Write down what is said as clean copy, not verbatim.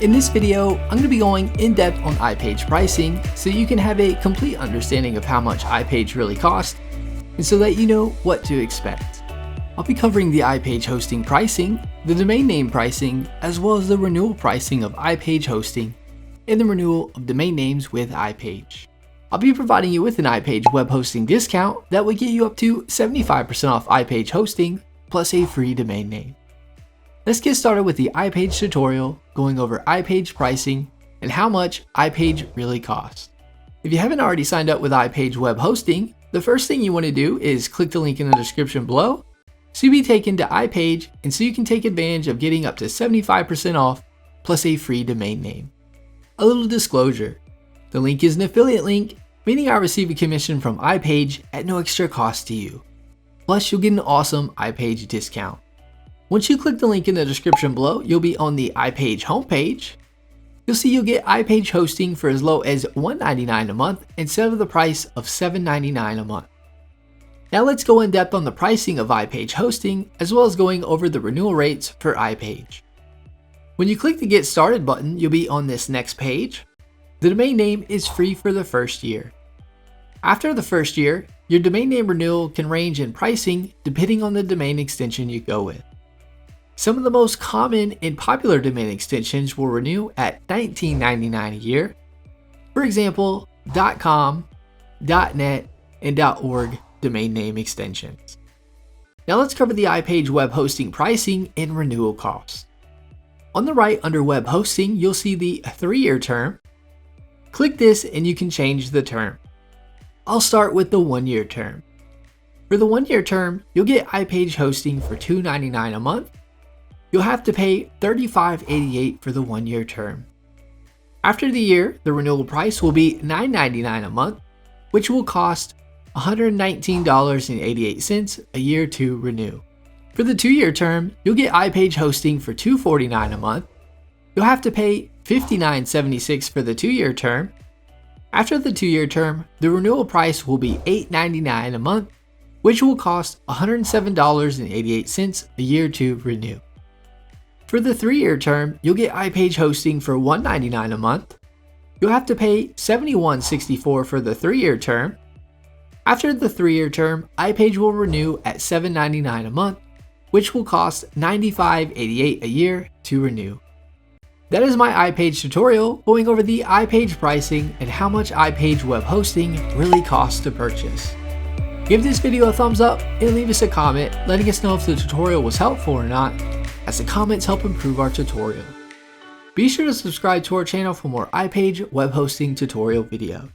In this video, I'm going to be going in depth on iPage pricing so you can have a complete understanding of how much iPage really costs and so that you know what to expect. I'll be covering the iPage hosting pricing, the domain name pricing, as well as the renewal pricing of iPage hosting and the renewal of domain names with iPage. I'll be providing you with an iPage web hosting discount that will get you up to 75% off iPage hosting plus a free domain name. Let's get started with the iPage tutorial, going over iPage pricing and how much iPage really costs. If you haven't already signed up with iPage web hosting, the first thing you want to do is click the link in the description below so you'll be taken to iPage and so you can take advantage of getting up to 75% off plus a free domain name. A little disclosure, the link is an affiliate link, meaning I receive a commission from iPage at no extra cost to you. Plus you'll get an awesome iPage discount. Once you click the link in the description below, you'll be on the iPage homepage. You'll see you'll get iPage hosting for as low as $1.99 a month instead of the price of $7.99 a month. Now let's go in depth on the pricing of iPage hosting as well as going over the renewal rates for iPage. When you click the Get Started button, you'll be on this next page. The domain name is free for the first year. After the first year, your domain name renewal can range in pricing depending on the domain extension you go with. Some of the most common and popular domain extensions will renew at $19.99 a year. For example, .com, .net, and .org domain name extensions. Now let's cover the iPage web hosting pricing and renewal costs. On the right under web hosting, you'll see the 3-year term. Click this and you can change the term. I'll start with the 1-year term. For the 1-year term, you'll get iPage hosting for $2.99 a month. You'll have to pay $35.88 for the 1-year term. After the year, the renewal price will be $9.99 a month, which will cost $119.88 a year to renew. For the 2-year term, you'll get iPage hosting for $249 a month. You'll have to pay $59.76 for the 2-year term. After the 2-year term, the renewal price will be $8.99 a month, which will cost $107.88 a year to renew. For the 3-year term, you'll get iPage hosting for $199 a month. You'll have to pay $71.64 for the 3-year term. After the 3-year term, iPage will renew at $7.99 a month, which will cost $95.88 a year to renew. That is my iPage tutorial going over the iPage pricing and how much iPage web hosting really costs to purchase. Give this video a thumbs up and leave us a comment letting us know if the tutorial was helpful or not, as the comments help improve our tutorial. Be sure to subscribe to our channel for more iPage web hosting tutorial videos.